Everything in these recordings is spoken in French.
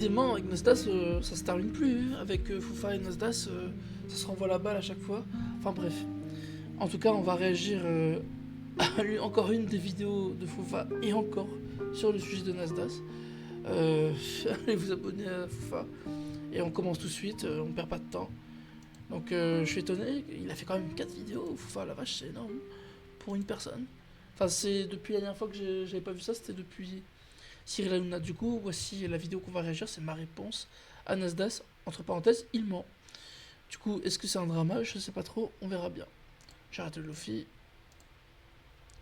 Décidément, avec Nasdaq, ça se termine plus. Avec Foufa et Nasdaq, ça se renvoie la balle à chaque fois. Enfin bref. En tout cas, on va réagir à encore une des vidéos de Foufa et encore sur le sujet de Nasdaq. Allez vous abonner à Foufa. Et on commence tout de suite, on perd pas de temps. Donc je suis étonné, il a fait quand même 4 vidéos. Foufa, la vache, c'est énorme pour une personne. Enfin, c'est depuis la dernière fois que j'avais pas vu ça, c'était depuis Cyril Hanouna. Du coup, voici la vidéo qu'on va réagir, c'est ma réponse à Nasdaq. Entre parenthèses, il ment. Du coup, est-ce que c'est un drama? Je sais pas trop, on verra bien. J'arrête le Lofi.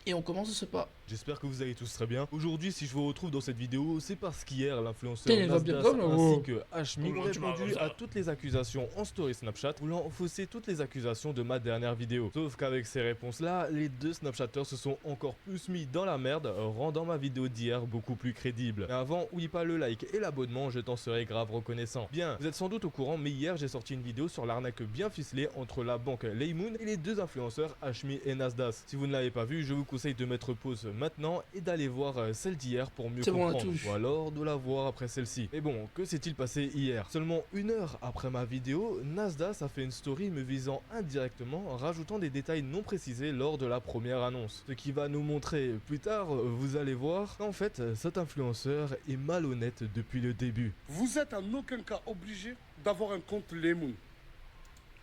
Et on commence ce pas. J'espère que vous allez tous très bien. Aujourd'hui, si je vous retrouve dans cette vidéo, c'est parce qu'hier, l'influenceur Putain, il va bien Nasdaq comme, là, ainsi oh. que Hashmi ont Comment tu m'as répondu comme ça à toutes les accusations en story Snapchat, voulant fausser toutes les accusations de ma dernière vidéo. Sauf qu'avec ces réponses-là, les deux Snapchatters se sont encore plus mis dans la merde, rendant ma vidéo d'hier beaucoup plus crédible. Mais avant, oublie pas le like et l'abonnement, je t'en serai grave reconnaissant. Bien, vous êtes sans doute au courant, mais hier, j'ai sorti une vidéo sur l'arnaque bien ficelée entre la banque Laymoon et les deux influenceurs Hashmi et Nasdaq. Si vous ne l'avez pas vu, je vous conseille de mettre pause maintenant et d'aller voir celle d'hier pour mieux comprendre, ou alors de la voir après celle-ci. Mais bon, que s'est-il passé hier? Seulement 1 heure après ma vidéo, Nasdaq a fait une story me visant indirectement, rajoutant des détails non précisés lors de la première annonce. Ce qui va nous montrer plus tard, vous allez voir, qu'en fait, cet influenceur est malhonnête depuis le début. Vous êtes en aucun cas obligé d'avoir un compte Laymoon.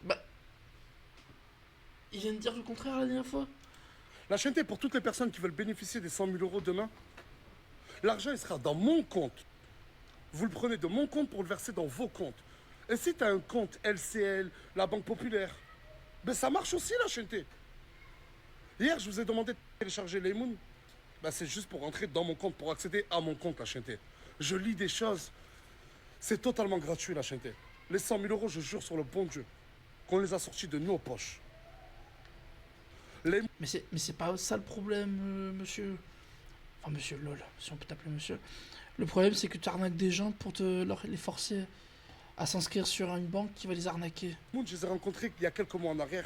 Bah. Il vient de dire le contraire la dernière fois. La chaîne est pour toutes les personnes qui veulent bénéficier des 100 000 euros demain. L'argent, il sera dans mon compte. Vous le prenez de mon compte pour le verser dans vos comptes. Et si tu as un compte LCL, la Banque Populaire, ben ça marche aussi la chaîne. Hier, je vous ai demandé de télécharger Laymoon. Ben c'est juste pour rentrer dans mon compte, pour accéder à mon compte la chaîne. Je lis des choses. C'est totalement gratuit la chaîne. Les 100 000 euros, je jure sur le bon Dieu, qu'on les a sortis de nos poches. Mais c'est pas ça le problème, monsieur. Enfin, monsieur LOL, si on peut t'appeler monsieur. Le problème, c'est que tu arnaques des gens pour les forcer à s'inscrire sur une banque qui va les arnaquer. Je les ai rencontrés il y a quelques mois en arrière.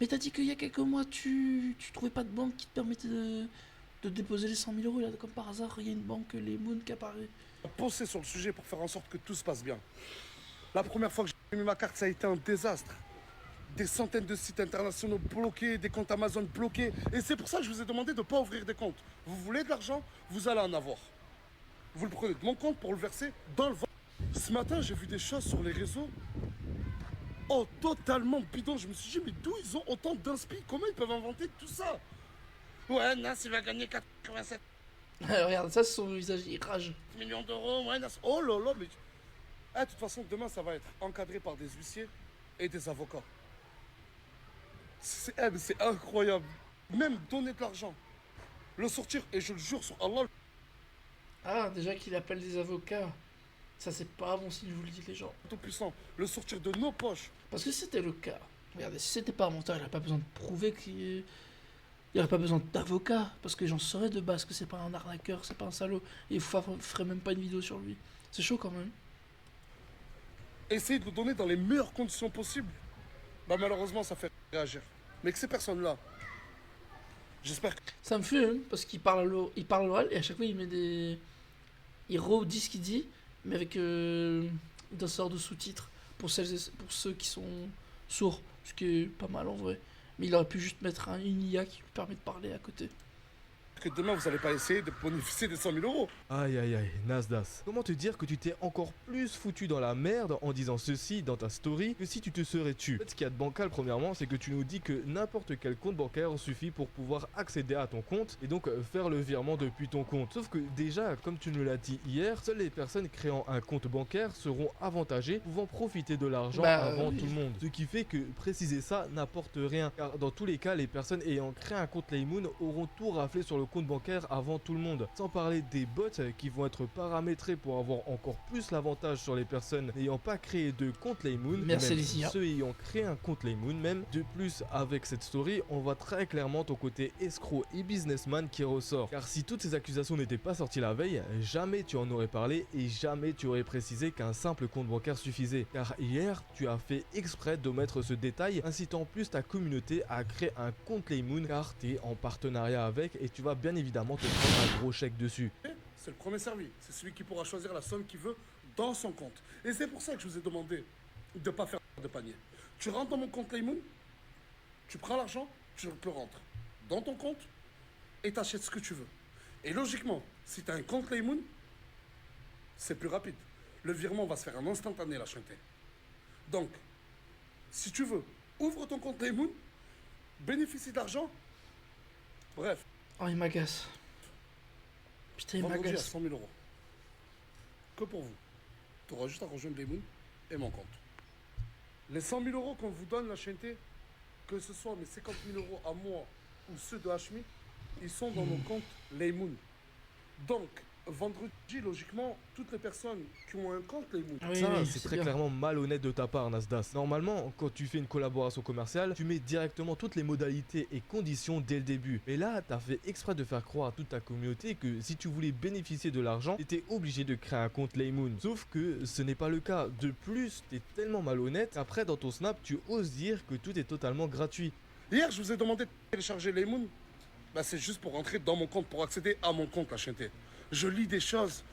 Mais t'as dit qu'il y a quelques mois, tu trouvais pas de banque qui te permettait de déposer les 100 000 euros. Là, comme par hasard, il y a une banque, Laymoon, qui apparaît. On a pensé sur le sujet pour faire en sorte que tout se passe bien. La première fois que j'ai mis ma carte, ça a été un désastre. Des centaines de sites internationaux bloqués, des comptes Amazon bloqués. Et c'est pour ça que je vous ai demandé de ne pas ouvrir des comptes. Vous voulez de l'argent, vous allez en avoir. Vous le prenez de mon compte pour le verser dans le vôtre. Ce matin, j'ai vu des choses sur les réseaux. Oh, totalement bidon. Je me suis dit, mais d'où ils ont autant d'inspi? Comment ils peuvent inventer tout ça? Ouais, Nas, il va gagner 87 Regarde, ça, c'est son visage, il rage. millions d'euros. Ouais, Nas. Oh là là, mais... de toute façon, demain, ça va être encadré par des huissiers et des avocats. C'est incroyable. Même donner de l'argent, le sortir, et je le jure sur Allah. Ah, déjà qu'il appelle des avocats. Ça, c'est pas bon signe, je vous le dis, les gens. Tout puissant, le sortir de nos poches. Parce que si c'était le cas, regardez, si c'était pas un menteur, il n'aurait pas besoin de prouver qu'il n'y aurait pas besoin d'avocat. Parce que les gens sauraient de base que c'est pas un arnaqueur, c'est pas un salaud. Et il ferait même pas une vidéo sur lui. C'est chaud quand même. Essayer de le donner dans les meilleures conditions possibles. Bah malheureusement, ça fait réagir. Mais que ces personnes-là, j'espère que... Ça me fume, hein, parce qu'il parle à l'oral et à chaque fois il met des... Il redit ce qu'il dit, mais avec une sorte de sous-titres pour ceux qui sont sourds, ce qui est pas mal en vrai. Mais il aurait pu juste mettre une IA qui lui permet de parler à côté. que demain, vous n'allez pas essayer de bénéficier des 100 000 euros. Aïe aïe aïe, Nasdaq. Comment te dire que tu t'es encore plus foutu dans la merde en disant ceci dans ta story que si tu te serais tu? En fait, ce qu'il y a de bancal premièrement, c'est que tu nous dis que n'importe quel compte bancaire suffit pour pouvoir accéder à ton compte et donc faire le virement depuis ton compte. Sauf que déjà, comme tu nous l'as dit hier, seules les personnes créant un compte bancaire seront avantagées, pouvant profiter de l'argent avant tout le monde. Ce qui fait que préciser ça n'apporte rien, car dans tous les cas, les personnes ayant créé un compte Laymoon auront tout raflé sur le compte bancaire avant tout le monde. Sans parler des bots qui vont être paramétrés pour avoir encore plus l'avantage sur les personnes n'ayant pas créé de compte Laymoon. Merci même les IA. ceux ayant créé un compte Laymoon même. De plus, avec cette story, on voit très clairement ton côté escroc et businessman qui ressort. Car si toutes ces accusations n'étaient pas sorties la veille, jamais tu en aurais parlé et jamais tu aurais précisé qu'un simple compte bancaire suffisait. Car hier, tu as fait exprès d'omettre ce détail, incitant plus ta communauté à créer un compte Laymoon car tu es en partenariat avec et tu vas bien évidemment te prendre un gros chèque dessus. c'est le premier servi. C'est celui qui pourra choisir la somme qu'il veut dans son compte. Et c'est pour ça que je vous ai demandé de ne pas faire de panier. Tu rentres dans mon compte Laymoon, tu prends l'argent, tu le rentres dans ton compte et tu achètes ce que tu veux. Et logiquement, si tu as un compte Laymoon, c'est plus rapide. Le virement va se faire en instantané, la chanté. Donc, si tu veux, ouvre ton compte Laymoon, bénéficie de l'argent. Bref, Oh, il m'agace. Putain, il vendredi à m'agace. 100 000 euros. Que pour vous. Tu auras juste à rejoindre Laymoon et mon compte. Les 100 000 euros qu'on vous donne, la chanté, que ce soit mes 50 000 euros à moi ou ceux de Hashmi, ils sont dans mon compte Laymoon. Donc, vendredi, logiquement, toutes les personnes qui ont un compte Laymoon. Oui, Ça, oui, c'est très bien. clairement malhonnête de ta part, Nasdas. Normalement, quand tu fais une collaboration commerciale, tu mets directement toutes les modalités et conditions dès le début. Mais là, t'as fait exprès de faire croire à toute ta communauté que si tu voulais bénéficier de l'argent, t'étais obligé de créer un compte Laymoon. Sauf que ce n'est pas le cas. De plus, t'es tellement malhonnête qu'après, dans ton snap, tu oses dire que tout est totalement gratuit. Hier, je vous ai demandé de télécharger Laymoon. Bah, c'est juste pour rentrer dans mon compte, pour accéder à mon compte, la chanté. Je lis des choses.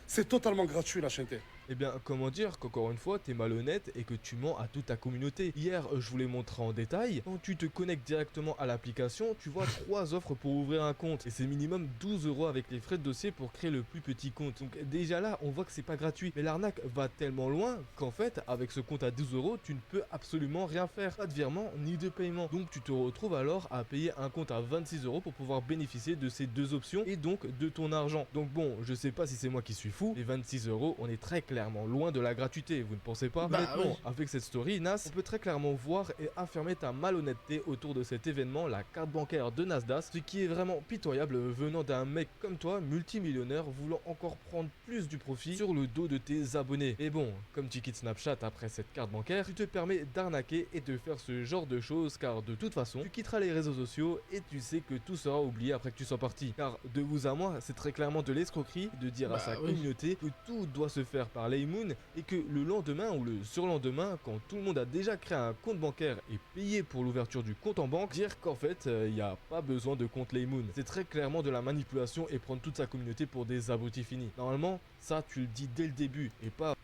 C'est totalement gratuit, la chanté. Eh bien, comment dire qu'encore une fois, t'es malhonnête et que tu mens à toute ta communauté. Hier, je vous l'ai montré en détail. Quand tu te connectes directement à l'application, tu vois 3 offres pour ouvrir un compte. Et c'est minimum 12 € avec les frais de dossier pour créer le plus petit compte. Donc déjà là, on voit que c'est pas gratuit. Mais l'arnaque va tellement loin qu'en fait, avec ce compte à 12 €, tu ne peux absolument rien faire. Pas de virement ni de paiement. Donc tu te retrouves alors à payer un compte à 26 € pour pouvoir bénéficier de ces deux options et donc de ton argent. Donc bon, je sais pas si c'est moi qui suis fou. Les 26 €, on est très clairement loin de la gratuité, vous ne pensez pas? Bah, Honnêtement, oui. avec cette story, Nas, on peut très clairement voir et affirmer ta malhonnêteté autour de cet événement, la carte bancaire de Nasdaq, ce qui est vraiment pitoyable venant d'un mec comme toi, multimillionnaire, voulant encore prendre plus du profit sur le dos de tes abonnés. Et bon, comme tu quittes Snapchat après cette carte bancaire, tu te permets d'arnaquer et de faire ce genre de choses car de toute façon, tu quitteras les réseaux sociaux et tu sais que tout sera oublié après que tu sois parti. Car de vous à moi, c'est très clairement de l'escroquerie de dire à Bah, sa oui. communauté que tout doit se faire par Laymoon et que le lendemain ou le surlendemain, quand tout le monde a déjà créé un compte bancaire et payé pour l'ouverture du compte en banque, dire qu'en fait, il n'y a pas besoin de compte Laymoon. C'est très clairement de la manipulation et prendre toute sa communauté pour des abrutis finis. Normalement, ça, tu le dis dès le début et pas...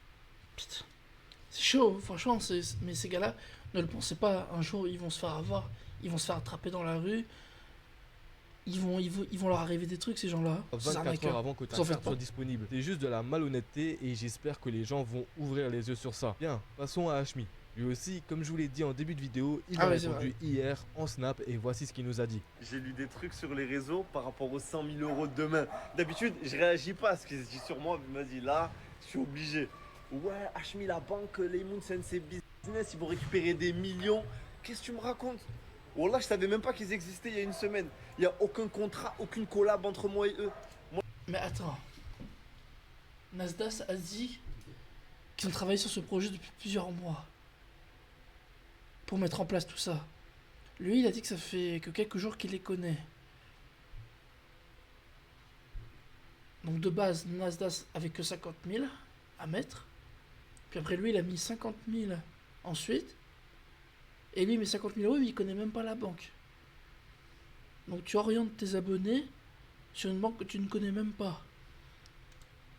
Putain. C'est chaud, franchement, mais ces gars-là, ne le pensez pas, un jour ils vont se faire avoir, ils vont se faire attraper dans la rue, ils vont leur arriver des trucs, ces gens-là. Ces 24 heures arnaqueurs. avant que ta Vous en faites carte pas. soit disponible. C'est juste de la malhonnêteté et j'espère que les gens vont ouvrir les yeux sur ça. Bien, passons à Hashmi. Lui aussi, comme je vous l'ai dit en début de vidéo, il Ah a ouais, c'est répondu hier en snap et voici ce qu'il nous a dit. J'ai lu des trucs sur les réseaux par rapport aux 100 000 € de demain. D'habitude, je réagis pas à ce qui se dit sur moi. Mais vas-y, là, je suis obligé. Ouais, Hashmi, la banque, Laymoon, c'est business, ils vont récupérer des millions. Qu'est-ce que tu me racontes? Oh là, je savais même pas qu'ils existaient il y a une semaine. Il n'y a aucun contrat, aucune collab entre moi et eux. Mais attends. Nasdaq a dit qu'ils ont travaillé sur ce projet depuis plusieurs mois. Pour mettre en place tout ça. Lui, il a dit que ça fait que quelques jours qu'il les connaît. Donc de base, Nasdaq avait que 50 000 à mettre. Puis après lui, il a mis 50 000 ensuite. Et lui, il met 50 000 €, il connaît même pas la banque. Donc tu orientes tes abonnés sur une banque que tu ne connais même pas.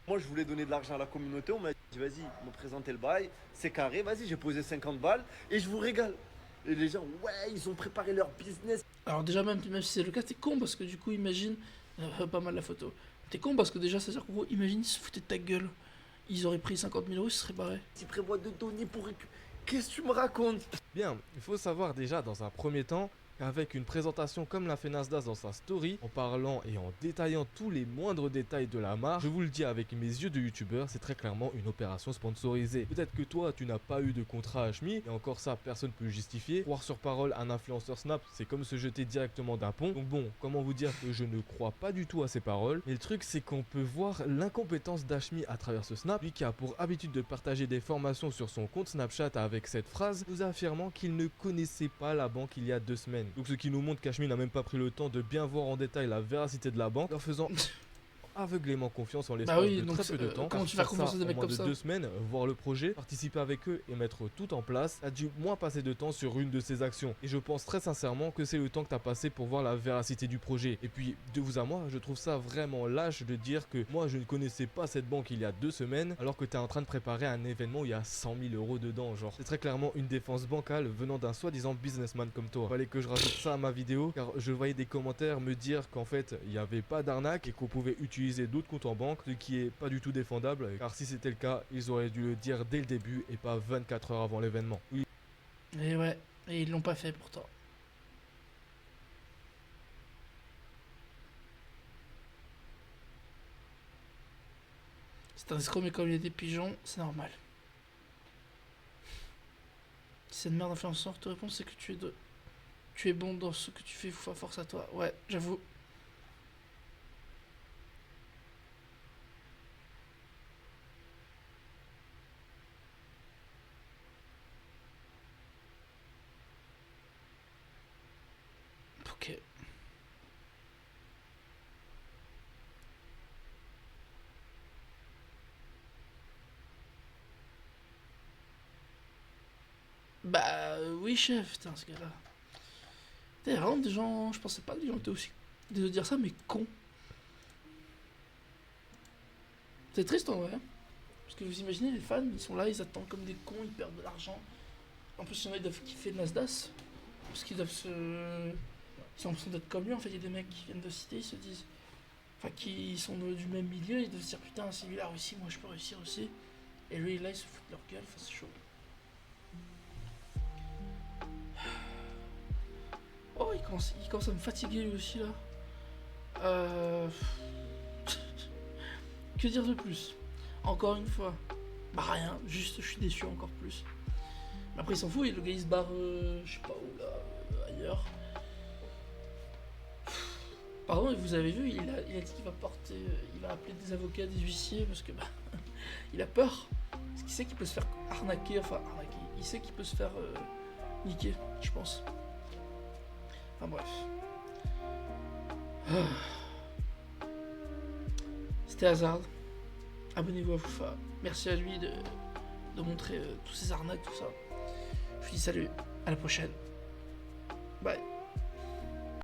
Moi, je voulais donner de l'argent à la communauté. On m'a dit, vas-y, me présenter le bail. C'est carré, vas-y, j'ai posé 50 balles et je vous régale. Et les gens, ouais, ils ont préparé leur business. Alors déjà, même si c'est le cas, t'es con parce que du coup, imagine... pas mal la photo. T'es con parce que déjà, ça veut dire qu'en gros, imagine, ils se foutaient de ta gueule. Ils auraient pris 50 000 €, ils se seraient barrés. Ils prévoient de donner pour récupérer. Qu'est-ce que tu me racontes? Bien, il faut savoir déjà dans un premier temps qu'avec une présentation comme l'a fait Nasdaq dans sa story, en parlant et en détaillant tous les moindres détails de la marque, je vous le dis avec mes yeux de youtubeur, c'est très clairement une opération sponsorisée. Peut-être que toi, tu n'as pas eu de contrat Hashmi, et encore ça, personne peut le justifier. Croire sur parole un influenceur Snap, c'est comme se jeter directement d'un pont. Donc bon, comment vous dire que je ne crois pas du tout à ces paroles. Mais le truc, c'est qu'on peut voir l'incompétence d'Hashmi à travers ce Snap, lui qui a pour habitude de partager des formations sur son compte Snapchat avec cette phrase, nous affirmant qu'il ne connaissait pas la banque il y a 2 semaines. Donc ce qui nous montre qu'Hashmi n'a même pas pris le temps de bien voir en détail la véracité de la banque, leur faisant aveuglément confiance en l'espace oui, de donc très peu de temps. comment car tu vas faire confiance à des en mecs moins comme de ça? 2 semaines, voir le projet, participer avec eux et mettre tout en place, t'as dû moins passer de temps sur une de ces actions. Et je pense très sincèrement que c'est le temps que t'as passé pour voir la véracité du projet. Et puis, de vous à moi, je trouve ça vraiment lâche de dire que moi je ne connaissais pas cette banque il y a 2 semaines, alors que t'es en train de préparer un événement où il y a 100 000 euros dedans, genre. C'est très clairement une défense bancale venant d'un soi-disant businessman comme toi. Fallait que je rajoute ça à ma vidéo, car je voyais des commentaires me dire qu'en fait, il n'y avait pas d'arnaque et qu'on pouvait utiliser d'autres comptes en banque, ce qui est pas du tout défendable, car si c'était le cas, ils auraient dû le dire dès le début et pas 24 heures avant l'événement. Oui. Et ouais, et ils l'ont pas fait pourtant. C'est un escroc, mais comme il y a des pigeons, c'est normal. Si cette merde influenceur te répond, c'est que tu es bon dans ce que tu fais, force à toi. Ouais, j'avoue. Ok. Bah oui chef, putain ce gars-là. T'es vraiment des gens, je pensais pas que les gens étaient aussi, désolé de dire ça, mais cons. C'est triste en vrai. Parce que vous imaginez les fans, ils sont là, ils attendent comme des cons, ils perdent de l'argent. En plus il y en a, ils doivent kiffer Nasdaq. Parce qu'ils doivent se... Ils ont l'impression d'être comme lui, en fait il y a des mecs qui viennent de citer, ils se disent... Enfin qui sont du même milieu, ils doivent se dire putain si lui il a réussi, moi je peux réussir aussi. Et lui là ils se foutent de leur gueule, enfin c'est chaud. Oh, il commence à me fatiguer lui aussi là. Que dire de plus? Encore une fois. Bah rien, juste je suis déçu encore plus. Mais après il s'en fout, et le gars il se barre, je sais pas où là, ailleurs. Pardon, vous avez vu, il a dit qu'il va porter, il va appeler des avocats, des huissiers, parce que bah, il a peur. Parce qu'il sait qu'il peut se faire arnaquer, il sait qu'il peut se faire niquer, je pense. Enfin bref. C'était Hazard. Abonnez-vous à Foufa. Merci à lui de montrer tous ces arnaques, tout ça. Je vous dis salut, à la prochaine. Bye.